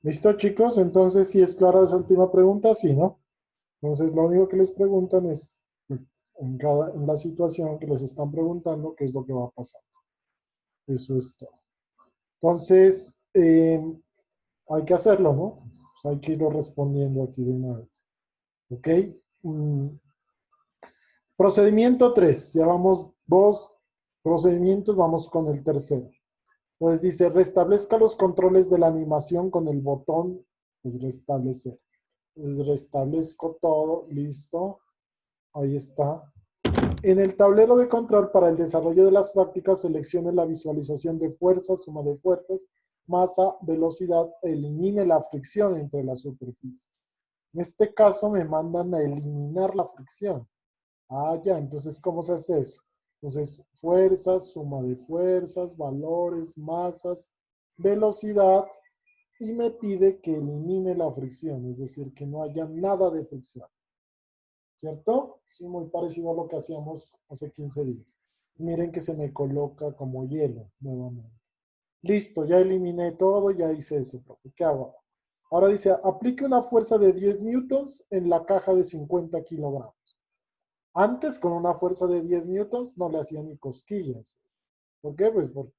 ¿Listo, chicos? Entonces, si es clara esa última pregunta, sí, ¿no? Entonces, lo único que les preguntan es, pues, en la situación que les están preguntando, qué es lo que va a pasar. Eso es todo. Entonces, hay que hacerlo, ¿no? Pues hay que irlo respondiendo aquí de una vez. ¿Ok? Mm, Procedimiento 3. Llevamos dos procedimientos, vamos con el tercero. Entonces dice, restablezca los controles de la animación con el botón, pues, restablecer. Pues, restablezco todo, listo. Ahí está. En el tablero de control para el desarrollo de las prácticas, seleccione la visualización de fuerzas, suma de fuerzas, masa, velocidad, elimine la fricción entre las superficies. En este caso me mandan a eliminar la fricción. Ah, ya, entonces, ¿cómo se hace eso? Entonces, fuerzas, suma de fuerzas, valores, masas, velocidad, y me pide que elimine la fricción, es decir, que no haya nada de fricción. ¿Cierto? Sí, muy parecido a lo que hacíamos hace 15 días. Miren que se me coloca como hielo nuevamente. Listo, ya eliminé todo, ya hice eso, profe. ¿Qué hago? Ahora dice, aplique una fuerza de 10 newtons en la caja de 50 kilogramos. Antes, con una fuerza de 10 newtons, no le hacía ni cosquillas. ¿Por qué? Pues porque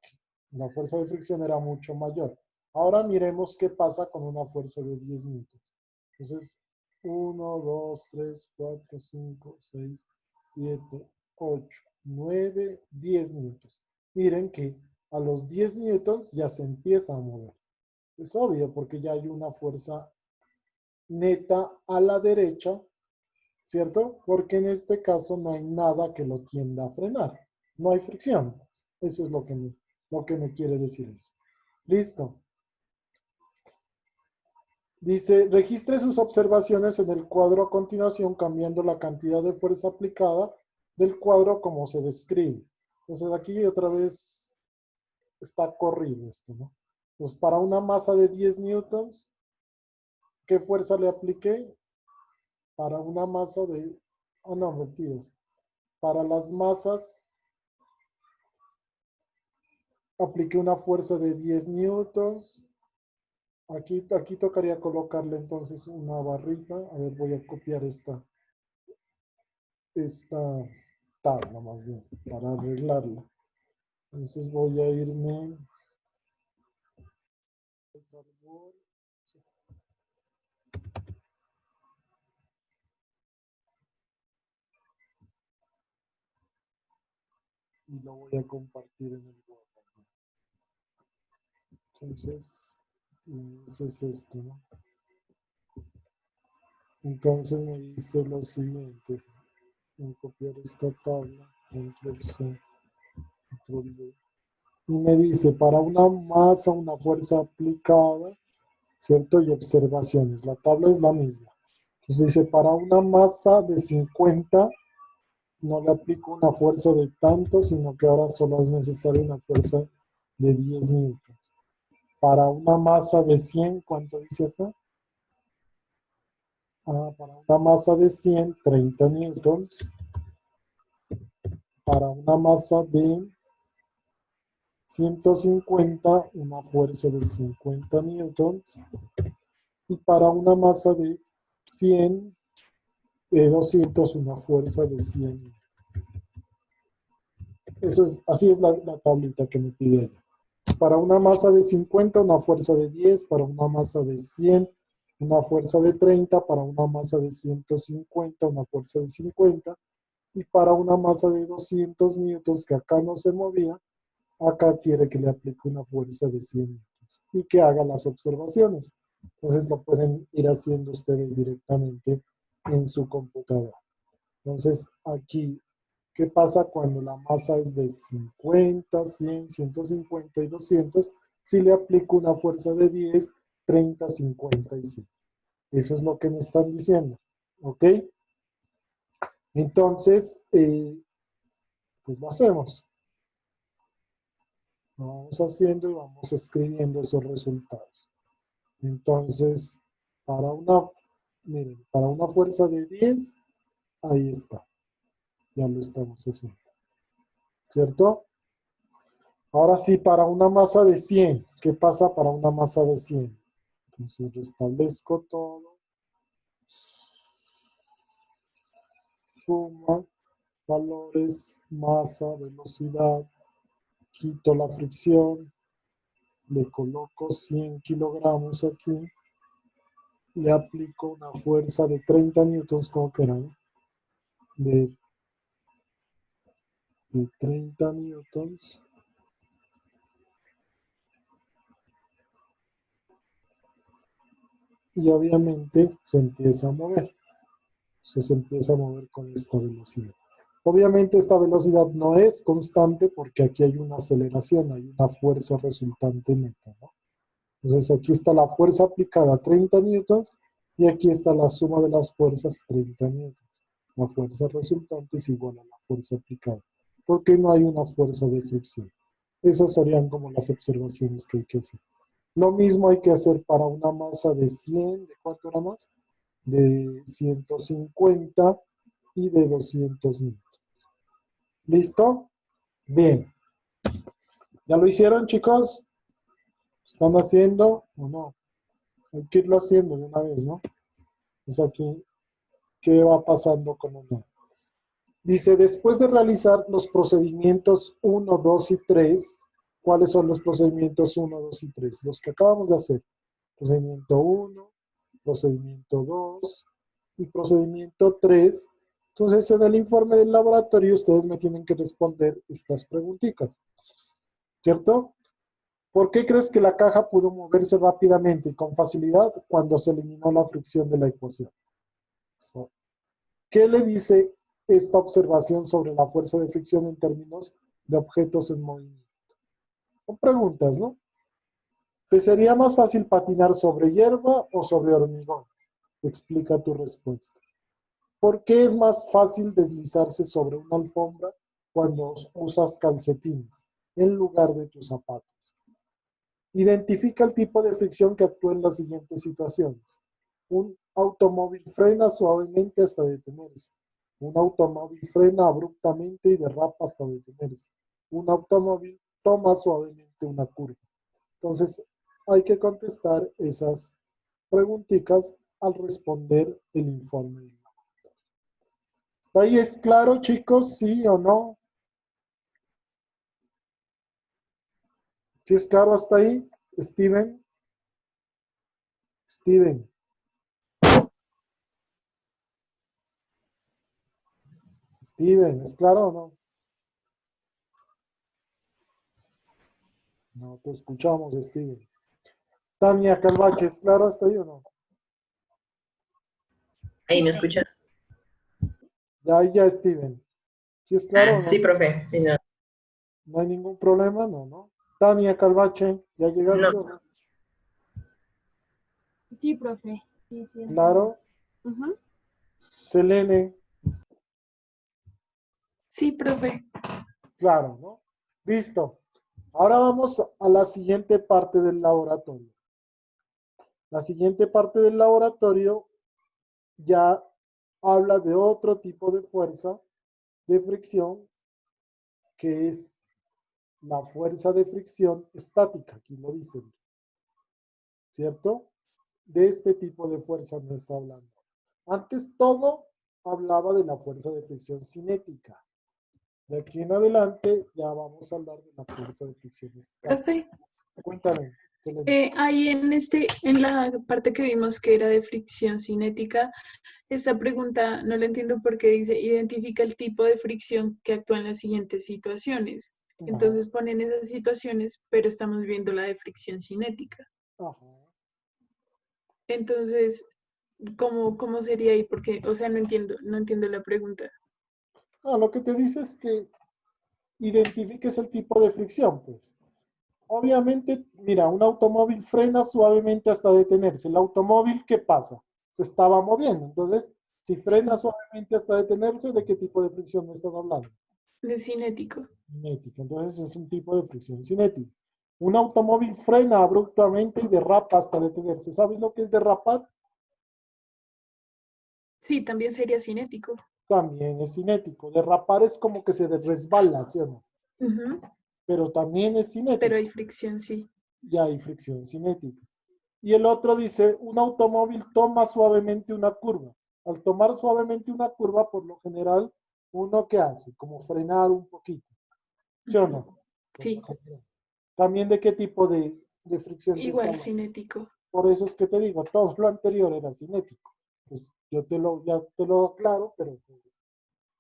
la fuerza de fricción era mucho mayor. Ahora miremos qué pasa con una fuerza de 10 newtons. Entonces, 1, 2, 3, 4, 5, 6, 7, 8, 9, 10 newtons. Miren que a los 10 newtons ya se empieza a mover. Es obvio porque ya hay una fuerza neta a la derecha, ¿cierto? Porque en este caso no hay nada que lo tienda a frenar. No hay fricción. Eso es lo que me quiere decir eso. Listo. Dice, registre sus observaciones en el cuadro a continuación, cambiando la cantidad de fuerza aplicada del cuadro como se describe. Entonces aquí otra vez está corrido esto, ¿no? Pues para una masa de 10 newtons, ¿qué fuerza le apliqué? Para una masa de... Ah, no, mentiras. Para las masas apliqué una fuerza de 10 newtons. Aquí tocaría colocarle entonces una barrita. A ver, voy a copiar esta tabla más bien para arreglarla. Entonces voy a irme y lo voy a compartir en el Word. Entonces, eso es esto, ¿no? Entonces me dice lo siguiente. Voy a copiar esta tabla, control C, control V. Y me dice, para una masa, una fuerza aplicada, ¿cierto? Y observaciones. La tabla es la misma. Entonces dice, para una masa de 50, no le aplico una fuerza de tanto, sino que ahora solo es necesaria una fuerza de 10 newtons. Para una masa de 100, ¿cuánto dice acá? Para una masa de 100, 30 newtons. Para una masa de 150, una fuerza de 50 newtons. Y para una masa de 100, de 200, una fuerza de 100. Así es la tablita que me pide ella. Para una masa de 50, una fuerza de 10, para una masa de 100, una fuerza de 30, para una masa de 150, una fuerza de 50, y para una masa de 200 newtons, que acá no se movía, acá quiere que le aplique una fuerza de 100 newtons y que haga las observaciones. Entonces lo pueden ir haciendo ustedes directamente en su computadora. Entonces aquí, ¿qué pasa cuando la masa es de 50, 100, 150 y 200? Si le aplico una fuerza de 10, 30, 50 y 100. Eso es lo que me están diciendo. ¿Ok? Entonces, pues lo hacemos. Lo vamos haciendo y vamos escribiendo esos resultados. Entonces, para una, miren, para una fuerza de 10, ahí está. Ya lo estamos haciendo. ¿Cierto? Ahora sí, para una masa de 100, ¿qué pasa para una masa de 100? Entonces restablezco todo. Suma, valores, masa, velocidad. Quito la fricción. Le coloco 100 kilogramos aquí. Le aplico una fuerza de 30 newtons, como quieran. De 30 newtons. Y obviamente se empieza a mover. Se empieza a mover con esta velocidad. Obviamente esta velocidad no es constante porque aquí hay una aceleración, hay una fuerza resultante neta, ¿no? Entonces aquí está la fuerza aplicada 30 newtons y aquí está la suma de las fuerzas 30 newtons. La fuerza resultante es igual a la fuerza aplicada porque no hay una fuerza de fricción. Esas serían como las observaciones que hay que hacer. Lo mismo hay que hacer para una masa de 100, ¿de cuánto era más? De 150 y de 200 newtons. ¿Listo? Bien. ¿Ya lo hicieron, chicos? ¿Están haciendo o no? Hay que irlo haciendo de una vez, ¿no? Pues aquí, ¿qué va pasando con una? Dice, después de realizar los procedimientos 1, 2 y 3, ¿cuáles son los procedimientos 1, 2 y 3? Los que acabamos de hacer. Procedimiento 1, procedimiento 2 y procedimiento 3. Entonces, en el informe del laboratorio, ustedes me tienen que responder estas preguntitas, ¿cierto? ¿Por qué crees que la caja pudo moverse rápidamente y con facilidad cuando se eliminó la fricción de la ecuación? ¿Qué le dice esta observación sobre la fuerza de fricción en términos de objetos en movimiento? Son preguntas, ¿no? ¿Te sería más fácil patinar sobre hierba o sobre hormigón? Explica tu respuesta. ¿Por qué es más fácil deslizarse sobre una alfombra cuando usas calcetines en lugar de tus zapatos? Identifica el tipo de fricción que actúa en las siguientes situaciones. Un automóvil frena suavemente hasta detenerse. Un automóvil frena abruptamente y derrapa hasta detenerse. Un automóvil toma suavemente una curva. Entonces, hay que contestar esas preguntitas al responder el informe. ¿Está ahí? ¿Es claro, chicos? ¿Sí o no? ¿Sí es claro hasta ahí? Steven. Steven. Steven, ¿es claro o no? No te escuchamos, Steven. Tania Calvache, ¿es claro hasta ahí o no? Ahí me escuchan. Ya, Steven. ¿Sí es claro o Ah, no? sí, profe. Sí, no. ¿No hay ningún problema? No, ¿no? Tania Calvache, ¿ya No. llegaste o no? Sí, profe. Sí, sí, entiendo. Claro. Selene, Sí, profe. claro, ¿no? Listo. Ahora vamos a la siguiente parte del laboratorio. La siguiente parte del laboratorio ya habla de otro tipo de fuerza de fricción, que es la fuerza de fricción estática, aquí lo dicen, ¿cierto? De este tipo de fuerza me está hablando. Antes todo hablaba de la fuerza de fricción cinética. De aquí en adelante ya vamos a hablar de la fuerza de fricción estática. Profe, Cuéntame, Selena. ahí en la parte que vimos que era de fricción cinética, esta pregunta no la entiendo porque dice identifica el tipo de fricción que actúa en las siguientes situaciones. Ajá, Entonces ponen esas situaciones, pero estamos viendo la de fricción cinética. ajá. Entonces, ¿cómo sería ahí? Porque, o sea, no entiendo la pregunta. Ah, lo que te dice es que identifiques el tipo de fricción, pues. Obviamente, mira, un automóvil frena suavemente hasta detenerse. El automóvil, ¿qué pasa? Se estaba moviendo. Entonces, si frena Sí, suavemente hasta detenerse, ¿de qué tipo de fricción me estás hablando? de cinético. Cinética. Entonces, es un tipo de fricción cinética. Un automóvil frena abruptamente y derrapa hasta detenerse. ¿Sabes lo que es derrapar? Sí, también sería cinético. También es cinético. Derrapar es como que se resbala, ¿sí o no? Ujú. Pero también es Pero cinético. hay fricción, sí. Ya hay fricción cinética. Y el otro dice, un automóvil toma suavemente una curva. Al tomar suavemente una curva, por lo general, uno ¿qué hace? Como frenar un poquito. ¿Sí o no? Sí, También de qué tipo de fricción te está igual hablando. cinético. Por eso es que te digo, todo lo anterior era cinético. Pues yo ya te lo aclaro, pero pues,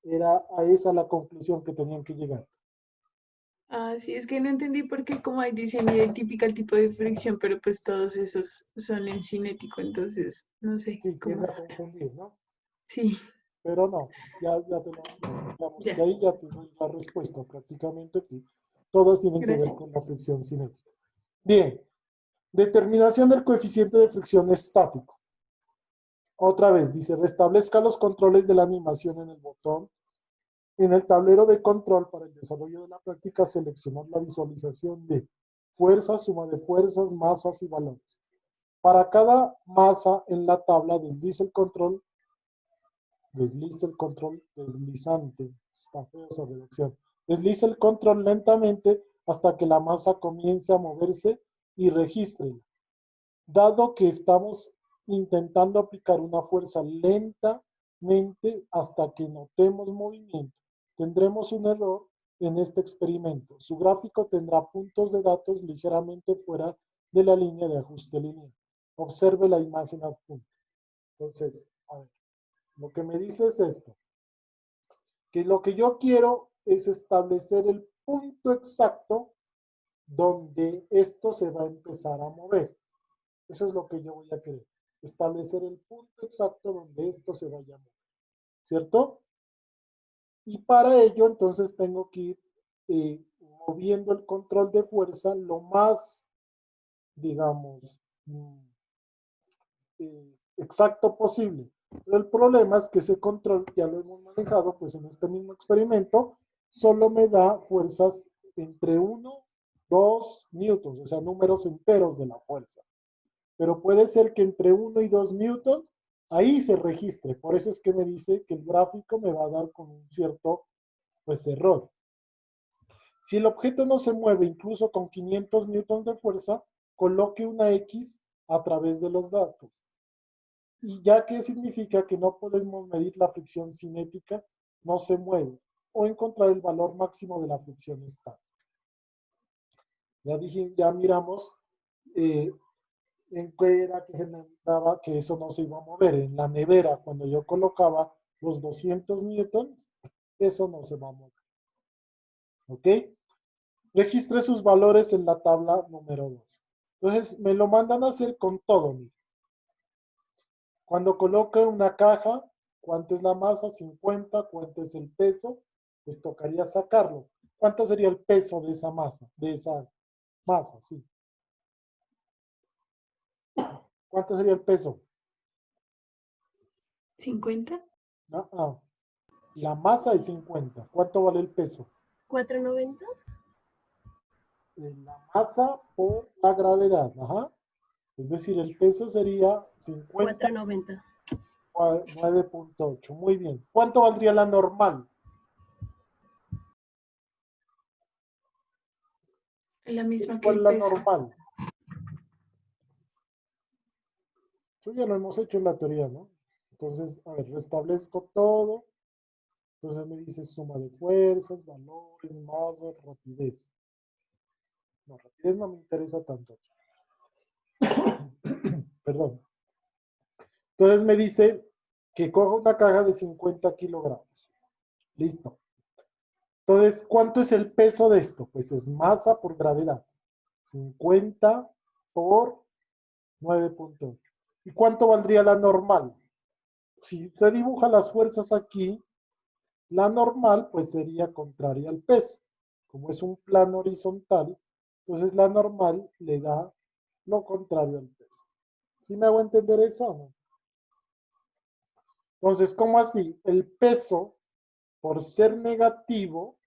era a esa la conclusión que tenían que llegar. Ah, sí, es que no entendí por qué, como ahí dicen, identifica el tipo de fricción, pero pues todos esos son en cinético, entonces, no sé, Sí, cómo. tiende a confundir, ¿no? Sí, Pero no, pues, ya te lo digamos, ya, de ahí ya te doy la respuesta prácticamente que todas tienen que ver con gracias. la fricción cinética. Bien, determinación del coeficiente de fricción estático. Otra vez, dice, restablezca los controles de la animación en el botón. En el tablero de control para el desarrollo de la práctica, seleccionar la visualización de fuerzas, suma de fuerzas, masas y valores. Para cada masa en la tabla, desliza el control deslizante. Está feo esa redacción. Desliza el control lentamente hasta que la masa comience a moverse y regístrela. Dado que estamos intentando aplicar una fuerza lentamente hasta que notemos movimiento, tendremos un error en este experimento. Su gráfico tendrá puntos de datos ligeramente fuera de la línea de ajuste lineal. Observe la imagen adjunta. Entonces, a ver, lo que me dice es esto, que lo que yo quiero es establecer el punto exacto donde esto se va a empezar a mover. Eso es lo que yo voy a querer. Establecer el punto exacto donde esto se vaya a mover. ¿Cierto? Y para ello, entonces, tengo que ir moviendo el control de fuerza lo más, digamos, exacto posible. Pero el problema es que ese control, ya lo hemos manejado, pues en este mismo experimento, solo me da fuerzas entre 1, 2 newtons, o sea, números enteros de la fuerza. Pero puede ser que entre 1 y 2 newtons ahí se registre. Por eso es que me dice que el gráfico me va a dar con un cierto pues error. Si el objeto no se mueve incluso con 500 newtons de fuerza, coloque una X a través de los datos. Y ya que significa que no podemos medir la fricción cinética, no se mueve, o encontrar el valor máximo de la fricción estática. Ya miramos en qué era que se me daba que eso no se iba a mover. En la nevera, cuando yo colocaba los 200 newtons, eso no se va a mover. ¿Ok? Registre sus valores en la tabla número 2. Entonces, me lo mandan a hacer con todo. Mire. Cuando coloque una caja, ¿cuánto es la masa? 50. ¿Cuánto es el peso? Pues tocaría sacarlo. ¿Cuánto sería el peso de esa masa? Sí. ¿Cuánto sería el peso? 50. Ah, ah. La masa es 50. ¿Cuánto vale el peso? 490. La masa por la gravedad. Ajá. Es decir, el peso sería 50 490. 9.8. Muy bien. ¿Cuánto valdría la normal? La misma que ¿Cuál es el la peso. normal? Eso ya lo hemos hecho en la teoría, ¿no? Entonces, a ver, restablezco todo. Entonces me dice suma de fuerzas, valores, masa, rapidez. No, rapidez no me interesa tanto. Perdón. Entonces me dice que cojo una caja de 50 kilogramos. Listo. Entonces, ¿cuánto es el peso de esto? Pues es masa por gravedad. 50 por 9.8. ¿Y cuánto valdría la normal? Si usted dibuja las fuerzas aquí, la normal pues sería contraria al peso. Como es un plano horizontal, entonces la normal le da lo contrario al peso. ¿Sí me hago entender eso o no? Entonces, ¿cómo así? El peso, por ser negativo,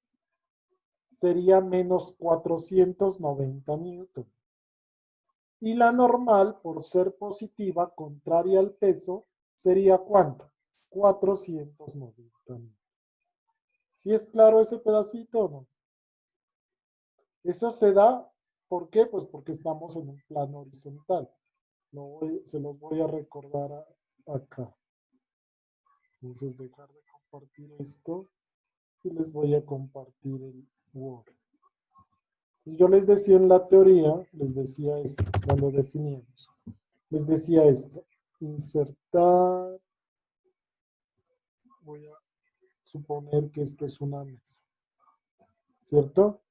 sería menos 490 newtons. Y la normal, por ser positiva, contraria al peso, sería ¿cuánto? 490 newtons. ¿Sí es claro ese pedacito o no? Eso se da, ¿por qué? Pues porque estamos en un plano horizontal. Se los voy a recordar acá. Entonces dejar de compartir esto y les voy a compartir el Word. Yo les decía en la teoría, les decía esto, cuando definíamos. Les decía esto, insertar, voy a suponer que esto es una mesa, ¿cierto?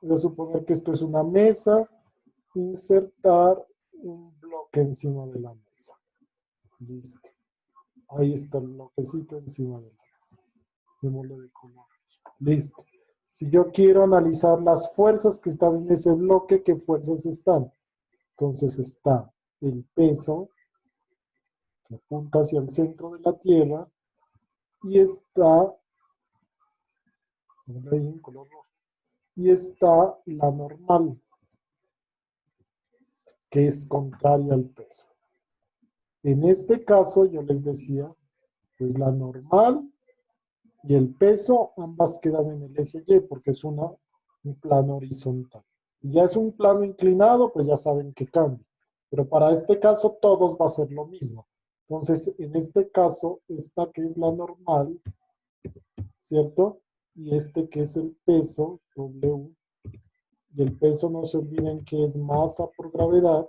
Voy a suponer que esto es una mesa, insertar un bloque encima de la mesa. Listo. Ahí está el bloquecito encima de la mesa. Démosle de color. Listo. Si yo quiero analizar las fuerzas que están en ese bloque, ¿qué fuerzas están? Entonces está el peso que apunta hacia el centro de la Tierra y está, ahí en color rojo, y está la normal, que es contraria al peso. En este caso yo les decía, pues la normal y el peso ambas quedan en el eje Y porque es un plano horizontal. Y ya es un plano inclinado, pues ya saben que cambia. Pero para este caso todos va a ser lo mismo. Entonces, en este caso, esta que es la normal, ¿cierto? Y este que es el peso, W, y el peso no se olviden que es masa por gravedad,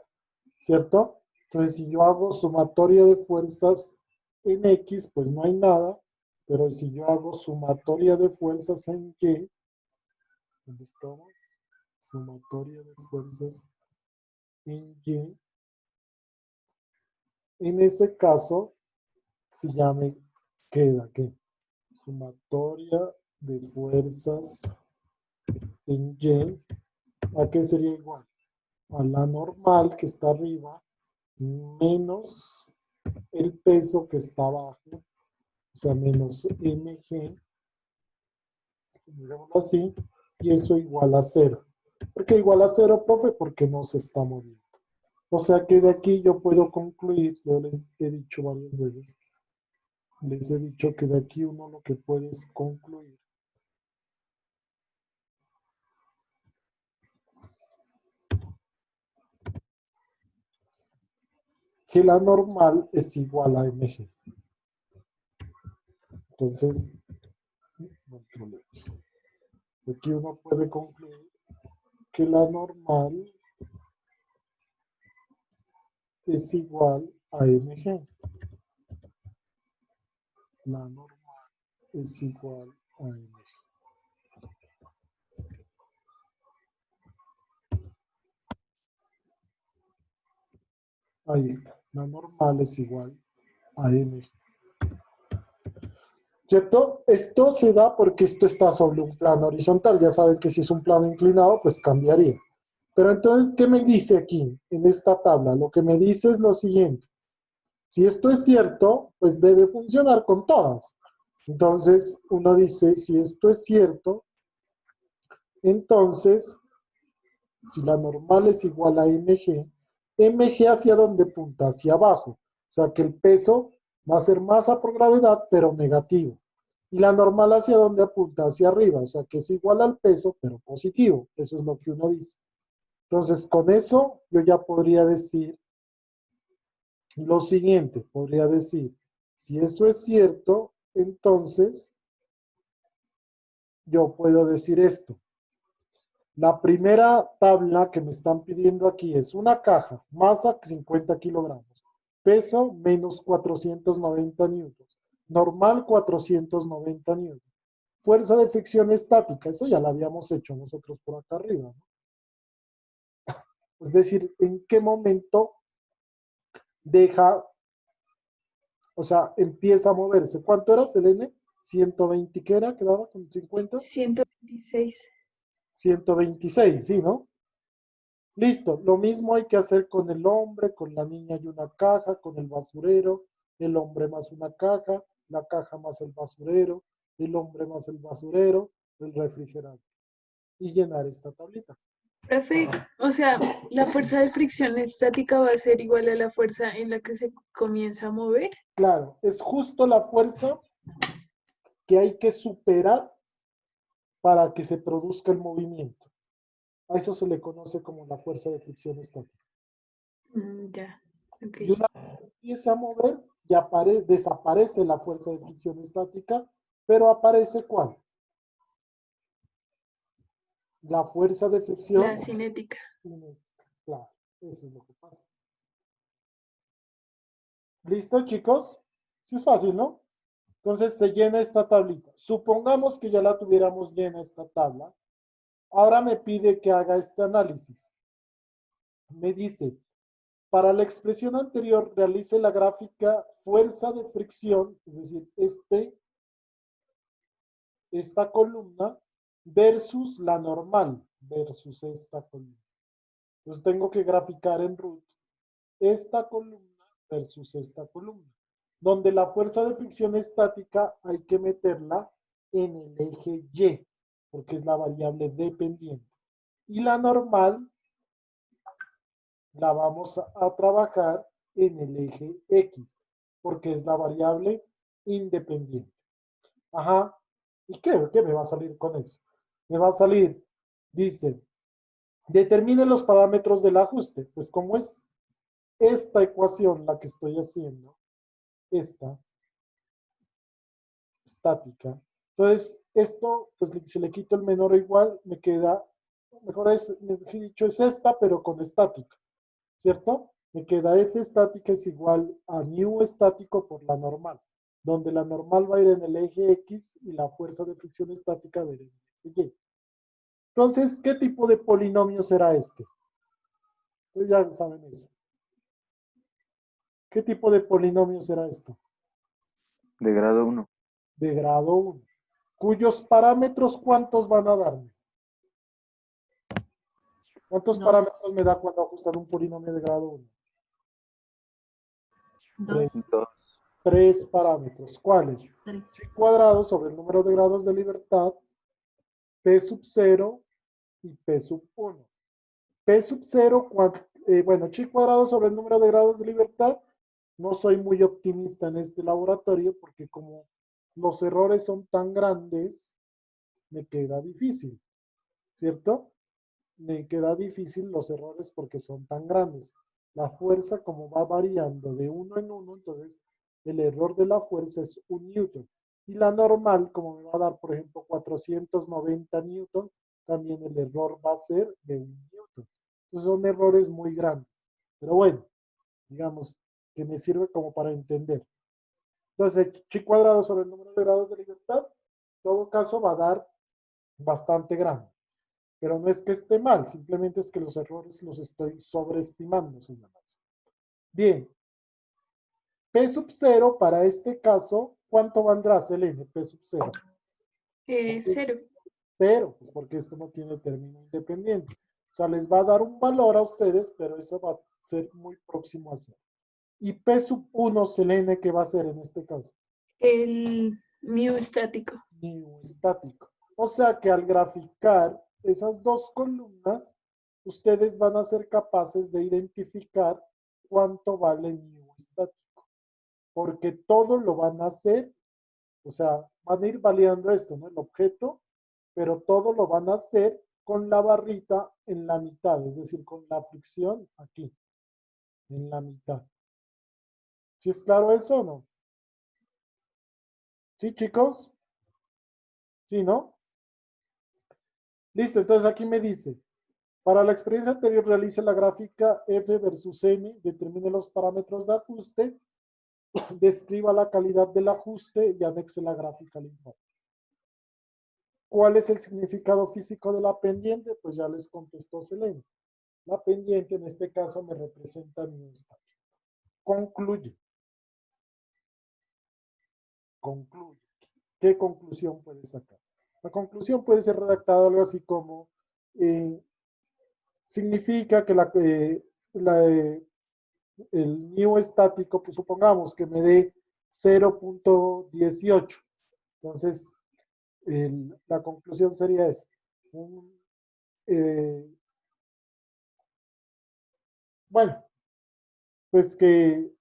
¿cierto? Entonces, si yo hago sumatoria de fuerzas en X, pues no hay nada, pero si yo hago sumatoria de fuerzas en Y, ¿dónde estamos? Sumatoria de fuerzas en Y, en ese caso, si ya me queda que sumatoria de fuerzas en Y, ¿a qué sería igual? A la normal que está arriba menos el peso que está abajo, o sea, menos mg, digámoslo así, y eso igual a 0. ¿Por qué igual a 0, profe? Porque no se está moviendo. O sea que de aquí yo puedo concluir, yo les he dicho varias veces, les he dicho que de aquí uno lo que puede es concluir que la normal es igual a mg. Entonces, aquí uno puede concluir que la normal es igual a mg. La normal es igual a mg. Ahí está. La normal es igual a mg. ¿Cierto? Esto se da porque esto está sobre un plano horizontal. Ya saben que si es un plano inclinado, pues cambiaría. Pero entonces, ¿qué me dice aquí en esta tabla? Lo que me dice es lo siguiente. Si esto es cierto, pues debe funcionar con todas. Entonces, uno dice, si esto es cierto, entonces, si la normal es igual a mg, mg hacia dónde punta, hacia abajo. O sea que el peso va a ser masa por gravedad, pero negativo. Y la normal hacia dónde apunta, hacia arriba. O sea que es igual al peso, pero positivo. Eso es lo que uno dice. Entonces, con eso yo ya podría decir lo siguiente. Podría decir, si eso es cierto, entonces yo puedo decir esto. La primera tabla que me están pidiendo aquí es una caja, masa 50 kilogramos, peso menos 490 newtons, normal 490 newtons, fuerza de fricción estática, eso ya la habíamos hecho nosotros por acá arriba, ¿no? Es decir, ¿en qué momento deja, o sea, empieza a moverse? ¿Cuánto era, Selene? 120, ¿qué era? ¿Quedaba con 50? 126. 126, sí, ¿no? Listo, lo mismo hay que hacer con el hombre, con la niña y una caja, con el basurero, el hombre más una caja, la caja más el basurero, el hombre más el basurero, el refrigerante. Y llenar esta tablita. Profe, o sea, la fuerza de fricción estática va a ser igual a la fuerza en la que se comienza a mover. Claro, es justo la fuerza que hay que superar para que se produzca el movimiento. A eso se le conoce como la fuerza de fricción estática. Ya. Ok. Y una vez que empiece a mover, ya desaparece la fuerza de fricción estática, pero aparece ¿cuál? La fuerza de fricción La cinética. cinética. Claro, eso es lo que pasa. ¿Listo, chicos? Sí es fácil, ¿no? Entonces se llena esta tablita. Supongamos que ya la tuviéramos llena esta tabla. Ahora me pide que haga este análisis. Me dice, para la expresión anterior realice la gráfica fuerza de fricción, es decir, esta columna versus la normal, versus esta columna. Entonces tengo que graficar en root esta columna versus esta columna, donde la fuerza de fricción estática hay que meterla en el eje Y, porque es la variable dependiente. Y la normal la vamos a trabajar en el eje X, porque es la variable independiente. Ajá. ¿Y qué me va a salir con eso? Me va a salir, dice, determine los parámetros del ajuste. Pues como es esta ecuación la que estoy haciendo, esta estática. Entonces, esto, pues si le quito el menor o igual, me queda, mejor es, dicho, es esta, pero con estática, ¿cierto? Me queda F estática es igual a mu estático por la normal, donde la normal va a ir en el eje X y la fuerza de fricción estática va a ir en el eje Y. Entonces, ¿qué tipo de polinomio será este? Pues ya saben eso. ¿Qué tipo de polinomio será esto? De grado 1. De grado 1. ¿Cuyos parámetros cuántos van a darme? ¿Cuántos Dos. parámetros me da cuando ajustan un polinomio de grado 1? Dos. 2. 3 parámetros. ¿Cuáles? 3. Chi cuadrado sobre el número de grados de libertad, P sub 0 y P sub 1. P sub 0, bueno, chi cuadrado sobre el número de grados de libertad. No soy muy optimista en este laboratorio porque como los errores son tan grandes, me queda difícil, ¿cierto? Me queda difícil los errores porque son tan grandes. La fuerza como va variando de uno en uno, entonces el error de la fuerza es 1 newton. Y la normal, como me va a dar, por ejemplo, 490 newton, también el error va a ser de 1 newton. Entonces son errores muy grandes. Pero bueno, digamos que me sirve como para entender. Entonces, chi cuadrado sobre el número de grados de libertad, en todo caso va a dar bastante grande. Pero no es que esté mal, simplemente es que los errores los estoy sobreestimando, señores. Bien, P sub 0 para este caso, ¿cuánto valdrá, Selene? P sub 0. 0. 0, pues porque esto no tiene término independiente. O sea, les va a dar un valor a ustedes, pero eso va a ser muy próximo a 0. Y P sub 1, Selene, ¿qué va a ser en este caso? El mu estático. Mu estático. O sea que al graficar esas dos columnas, ustedes van a ser capaces de identificar cuánto vale mu estático. Porque todo lo van a hacer, o sea, van a ir validando esto, ¿no? El objeto, pero todo lo van a hacer con la barrita en la mitad, es decir, con la fricción aquí, en la mitad. ¿Sí es claro eso o no? ¿Sí, chicos? ¿Sí, no? Listo, entonces aquí me dice, para la experiencia anterior realice la gráfica F versus N, determine los parámetros de ajuste, describa la calidad del ajuste y anexe la gráfica al informe. ¿Cuál es el significado físico de la pendiente? Pues ya les contestó Selene. La pendiente en este caso me representa mi estado. Concluye. Concluye. ¿Qué conclusión puede sacar? La conclusión puede ser redactada algo así como significa que el mu estático, pues supongamos que me dé 0.18. Entonces, la conclusión sería esa. Bueno, pues qué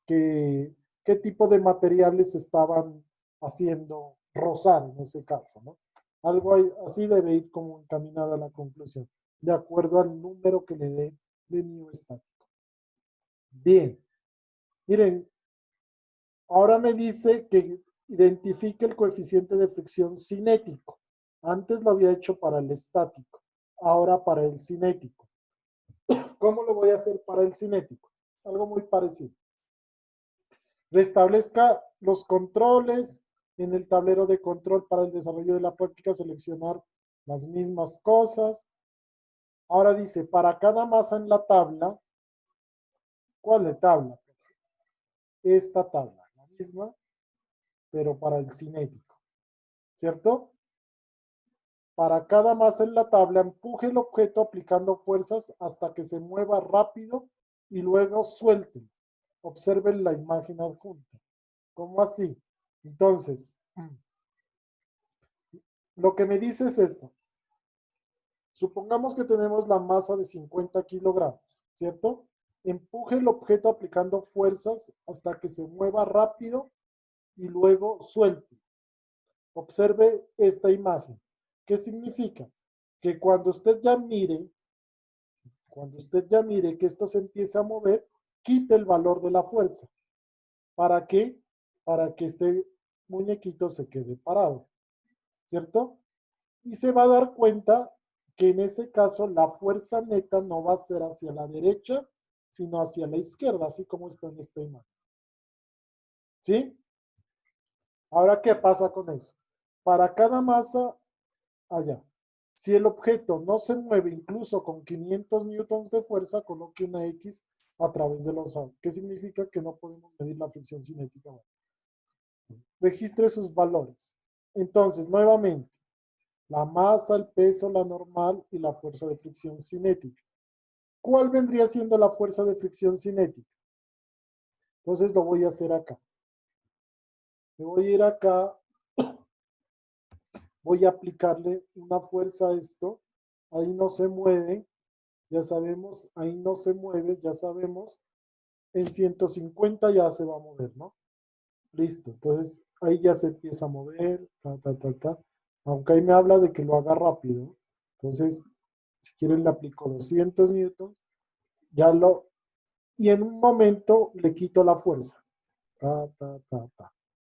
tipo de materiales estaban haciendo rozar en ese caso, ¿no? Algo así debe ir como encaminada la conclusión, de acuerdo al número que le dé de mu estático. Bien, Miren, ahora me dice que identifique el coeficiente de fricción cinético. Antes lo había hecho para el estático, ahora para el cinético. ¿Cómo lo voy a hacer para el cinético? Algo muy parecido. Restablezca los controles en el tablero de control para el desarrollo de la práctica, seleccionar las mismas cosas. Ahora dice, para cada masa en la tabla, ¿cuál es tabla? Esta tabla, la misma, pero para el cinético, ¿cierto? Para cada masa en la tabla, empuje el objeto aplicando fuerzas hasta que se mueva rápido y luego suelte. Observen la imagen adjunta. ¿Cómo así? Entonces, lo que me dice es esto. Supongamos que tenemos la masa de 50 kilogramos, ¿cierto? Empuje el objeto aplicando fuerzas hasta que se mueva rápido y luego suelte. Observe esta imagen. ¿Qué significa? Que cuando usted ya mire que esto se empieza a mover, quite el valor de la fuerza. ¿Para qué? Para que este muñequito se quede parado, ¿cierto? Y se va a dar cuenta que en ese caso la fuerza neta no va a ser hacia la derecha, sino hacia la izquierda, así como está en esta imagen. ¿Sí? Ahora, ¿qué pasa con eso? Para cada masa, allá. Si el objeto no se mueve incluso con 500 newtons de fuerza, coloque una X a través de los A. ¿Qué significa? Que no podemos medir la fricción cinética. Registre sus valores. Entonces, nuevamente, la masa, el peso, la normal y la fuerza de fricción cinética. ¿Cuál vendría siendo la fuerza de fricción cinética? Entonces lo voy a hacer acá. Me voy a ir acá. Voy a aplicarle una fuerza a esto. Ahí no se mueve. Ya sabemos, ahí no se mueve, ya sabemos. En 150 ya se va a mover, ¿no? Listo. Entonces ahí ya se empieza a mover. Aunque ahí me habla de que lo haga rápido. Entonces, si quieren le aplico 200 newtons. Y en un momento le quito la fuerza.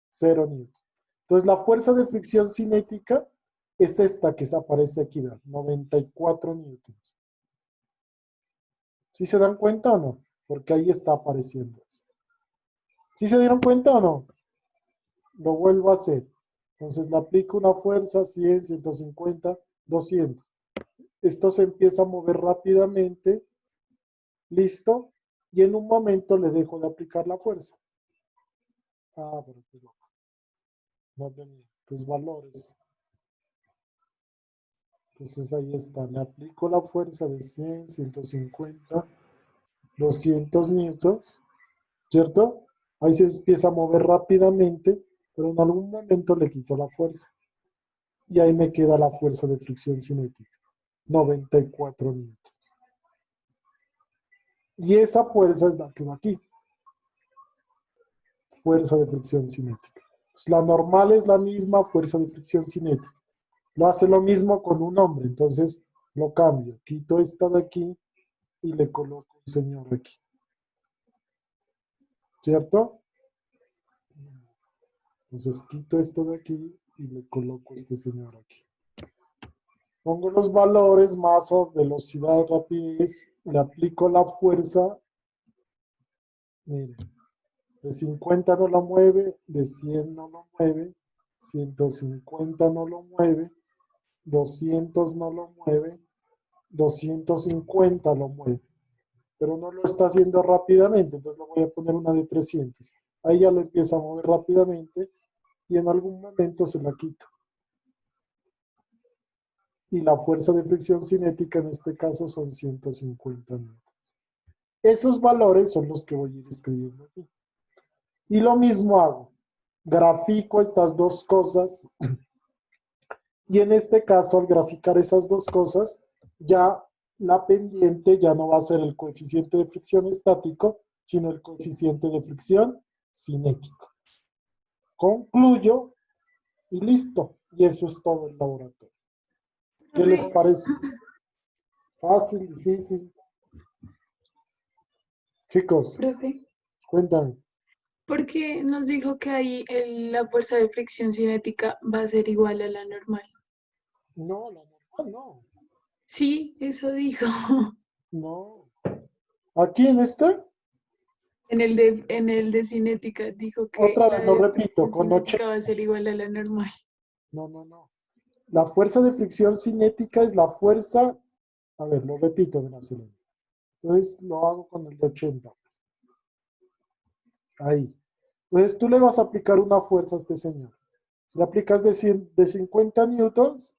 0 newtons. Entonces la fuerza de fricción cinética es esta que se aparece aquí, 94 newtons. ¿Sí se dan cuenta o no? Porque ahí está apareciendo. ¿Sí se dieron cuenta o no? Lo vuelvo a hacer. Entonces le aplico una fuerza, 100, 150, 200. Esto se empieza a mover rápidamente. Listo. Y en un momento le dejo de aplicar la fuerza. Pero no tenía tus valores. Entonces ahí está. Le aplico la fuerza de 100, 150, 200 newtons. ¿Cierto? Ahí se empieza a mover rápidamente, pero en algún momento le quito la fuerza. Y ahí me queda la fuerza de fricción cinética. 94 newtons. Y esa fuerza es la que va aquí. Fuerza de fricción cinética. Pues la normal es la misma fuerza de fricción cinética. Lo hace lo mismo con un hombre. Entonces lo cambio. Quito esta de aquí y le coloco un señor aquí. ¿Cierto? Entonces quito esto de aquí y le coloco este señor aquí. Pongo los valores, masa, velocidad, rapidez, le aplico la fuerza. Miren, de 50 no lo mueve, de 100 no lo mueve, 150 no lo mueve, 200 no lo mueve, 250 lo mueve. Pero no lo está haciendo rápidamente, entonces le voy a poner una de 300. Ahí ya lo empieza a mover rápidamente y en algún momento se la quito. Y la fuerza de fricción cinética en este caso son 150 newtons. Esos valores son los que voy a ir escribiendo aquí. Y lo mismo hago. Grafico estas dos cosas. Y en este caso, al graficar esas dos cosas, ya la pendiente ya no va a ser el coeficiente de fricción estático, sino el coeficiente de fricción cinético. Concluyo y listo. Y eso es todo el laboratorio. ¿Qué les parece? ¿Fácil, difícil? Chicos, Profe, cuéntame. Porque nos dijo que ahí la fuerza de fricción cinética va a ser igual a la normal. No, la normal no. Sí, eso dijo. No. ¿Aquí en este? En el de cinética dijo que Otra la vez lo de repito, fricción con cinética 80. va a ser igual a la normal. No, no, no. La fuerza de fricción cinética es la fuerza. A ver, lo repito, Marcelo. Entonces lo hago con el de 80. Ahí. Entonces tú le vas a aplicar una fuerza a este señor. Si le aplicas de 50 newtons,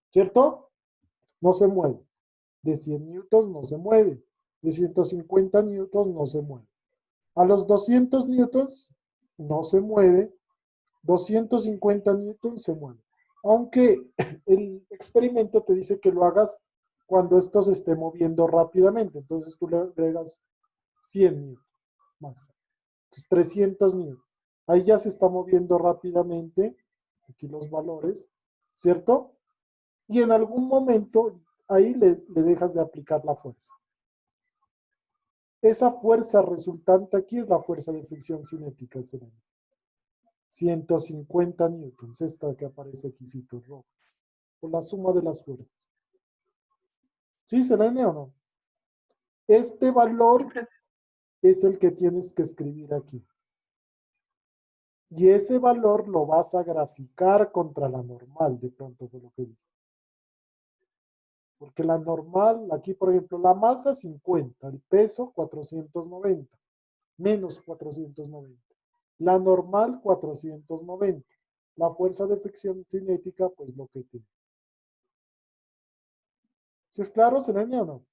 ¿cierto? No se mueve. De 100 newtons no se mueve. De 150 newtons no se mueve. A los 200 newtons no se mueve. 250 newtons se mueve. Aunque el experimento te dice que lo hagas cuando esto se esté moviendo rápidamente. Entonces tú le agregas 100 newtons más. Entonces 300 newtons. Ahí ya se está moviendo rápidamente. Aquí los valores, ¿cierto? Y en algún momento ahí le dejas de aplicar la fuerza. Esa fuerza resultante aquí es la fuerza de fricción cinética, Selene. 150 newtons, esta que aparece aquí, cito rojo, por la suma de las fuerzas. ¿Sí, Selene o no? Este valor es el que tienes que escribir aquí. Y ese valor lo vas a graficar contra la normal, de pronto fue lo que dije. Porque la normal, aquí por ejemplo, la masa 50, el peso 490, menos 490. La normal 490. La fuerza de fricción cinética, pues lo que tiene. ¿Sí es claro, Selenia o no?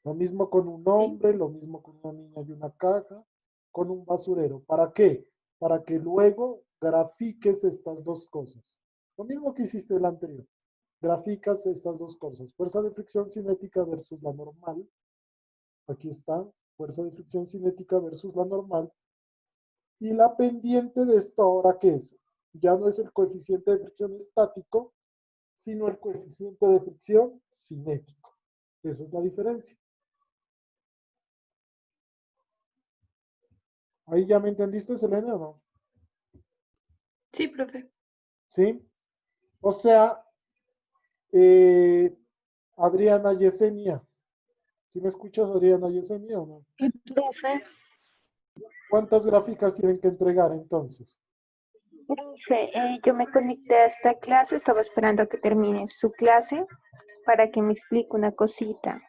Lo mismo con un Sí. hombre, lo mismo con una niña y una caja, con un basurero. ¿Para qué? Para que luego grafiques estas dos cosas. Lo mismo que hiciste el anterior. Graficas estas dos cosas. Fuerza de fricción cinética versus la normal. Aquí está. Fuerza de fricción cinética versus la normal. Y la pendiente de esto ahora, ¿qué es? Ya no es el coeficiente de fricción estático, sino el coeficiente de fricción cinético. Esa es la diferencia. ¿Ahí ya me entendiste, Selena, o no? Sí, profe. ¿Sí? O sea, eh, Adriana Yesenia. ¿Sí me escuchas, Adriana Yesenia, o no? Y profe, ¿Cuántas gráficas tienen que entregar entonces? yo me conecté a esta clase, estaba esperando a que termine su clase para que me explique una cosita.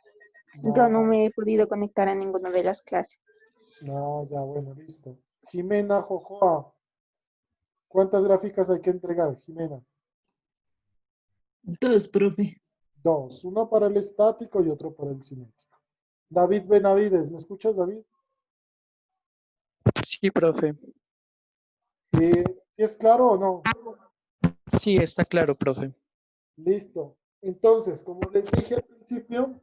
Yo no No, me he podido conectar a ninguna de las clases. no, ya, bueno, listo. Jimena Jojoa. ¿Cuántas gráficas hay que entregar, Jimena? Dos, profe. Dos. Uno para el estático y otro para el cinético. David Benavides, ¿me escuchas, David? Sí, profe. ¿Sí es claro o no? Sí, está claro, profe. Listo. Entonces, como les dije al principio,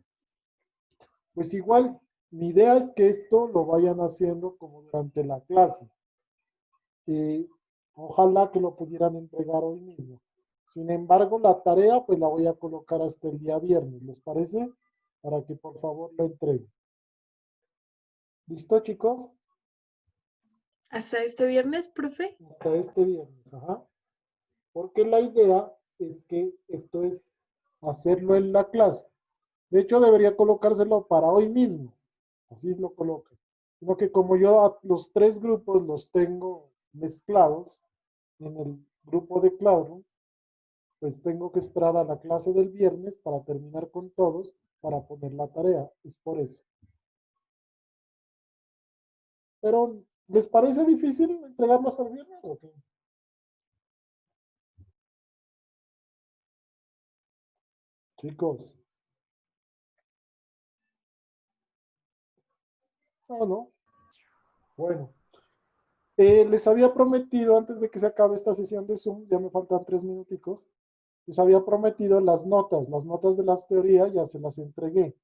pues igual, mi idea es que esto lo vayan haciendo como durante la clase. Ojalá que lo pudieran entregar hoy mismo. Sin embargo, la tarea pues la voy a colocar hasta el día viernes, ¿les parece? Para que por favor lo entreguen. ¿Listo, chicos? ¿Hasta este viernes, profe? Hasta este viernes, ajá. Porque la idea es que esto es hacerlo en la clase. De hecho, debería colocárselo para hoy mismo. Así lo coloque. Sino que como yo a los tres grupos los tengo mezclados en el grupo de Classroom, pues tengo que esperar a la clase del viernes para terminar con todos para poner la tarea. Es por eso. Pero, ¿les parece difícil entregarlo hasta el viernes o qué? Chicos. No, no. Bueno. Les había prometido antes de que se acabe esta sesión de Zoom, ya me faltan 3 minuticos, les había prometido las notas de las teorías ya se las entregué.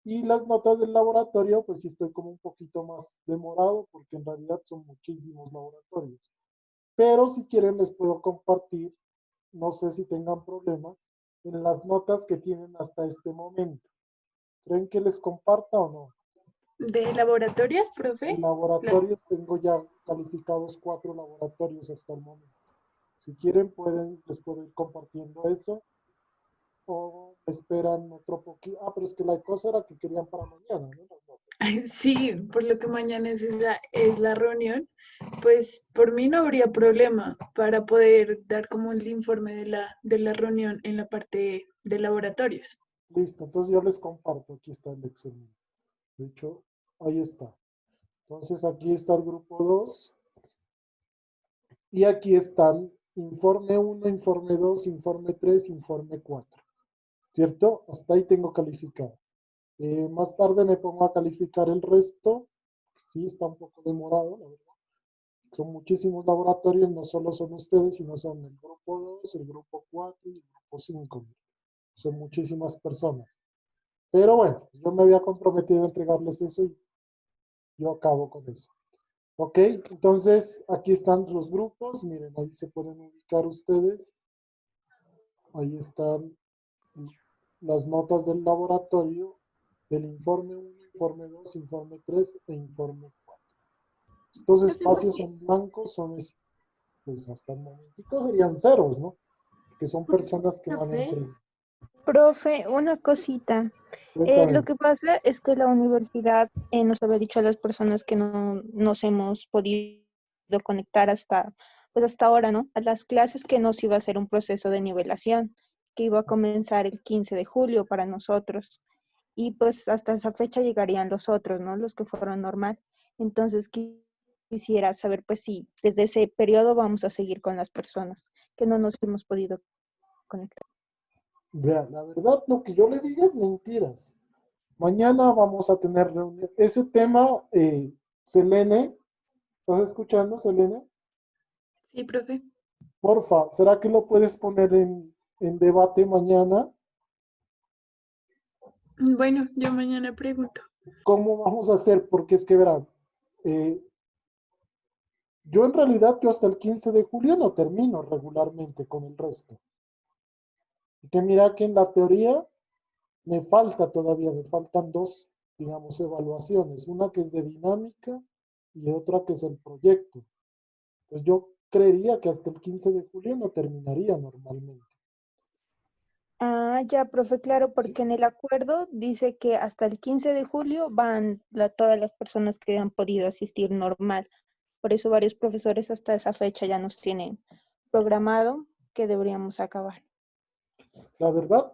Y las notas del laboratorio, pues sí estoy como un poquito más demorado porque en realidad son muchísimos laboratorios. Pero si quieren les puedo compartir, no sé si tengan problema, en las notas que tienen hasta este momento. ¿Creen que les comparta o no? ¿De laboratorios, En profe? laboratorios tengo ya calificados 4 laboratorios hasta el momento. Si quieren, les puedo ir compartiendo eso o esperan otro poquito. Ah, pero es que la cosa era que querían para mañana, ¿no? Las notas. Sí, por lo que mañana es la reunión, pues por mí no habría problema para poder dar como el informe de la reunión en la parte de laboratorios. Listo, entonces yo les comparto. Aquí está el Excel. De hecho, ahí está. Entonces aquí está el grupo 2 y aquí están informe 1, informe 2, informe 3, informe 4. ¿Cierto? Hasta ahí tengo calificado. Más tarde me pongo a calificar el resto. Sí, está un poco demorado, la verdad. Son muchísimos laboratorios, no solo son ustedes, sino son el grupo 2, el grupo 4 y el grupo 5. Son muchísimas personas. Pero bueno, yo me había comprometido a entregarles eso y yo acabo con eso. Ok, entonces aquí están los grupos. Miren, ahí se pueden ubicar ustedes. Ahí están las notas del laboratorio, del informe 1, informe 2, informe 3 e informe 4. Estos espacios en blanco son, pues hasta el momento serían ceros, ¿no? Que son personas que van a entregar. Profe, una cosita. Lo que pasa es que la universidad nos había dicho a las personas que no nos hemos podido conectar pues hasta ahora, ¿no? A las clases que nos iba a hacer un proceso de nivelación, que iba a comenzar el 15 de julio para nosotros. Y pues hasta esa fecha llegarían los otros, ¿no? Los que fueron normal. Entonces quisiera saber, pues si desde ese periodo vamos a seguir con las personas que no nos hemos podido conectar. Vean, la verdad, lo que yo le diga es mentiras. Mañana vamos a tener reunión. Ese tema, Selene, ¿estás escuchando, Selene? Sí, profe. Porfa, ¿será que lo puedes poner en debate mañana? Bueno, yo mañana pregunto. ¿Cómo vamos a hacer? Porque es que verán, eh, yo en realidad yo hasta el 15 de julio no termino regularmente con el resto. Y que mira que en la teoría me falta todavía, me faltan dos, digamos, evaluaciones. Una que es de dinámica y otra que es el proyecto. Pues yo creería que hasta el 15 de julio no terminaría normalmente. Ah, ya, profe, claro, porque en el acuerdo dice que hasta el 15 de julio van todas las personas que han podido asistir normal. Por eso varios profesores hasta esa fecha ya nos tienen programado que deberíamos acabar. La verdad,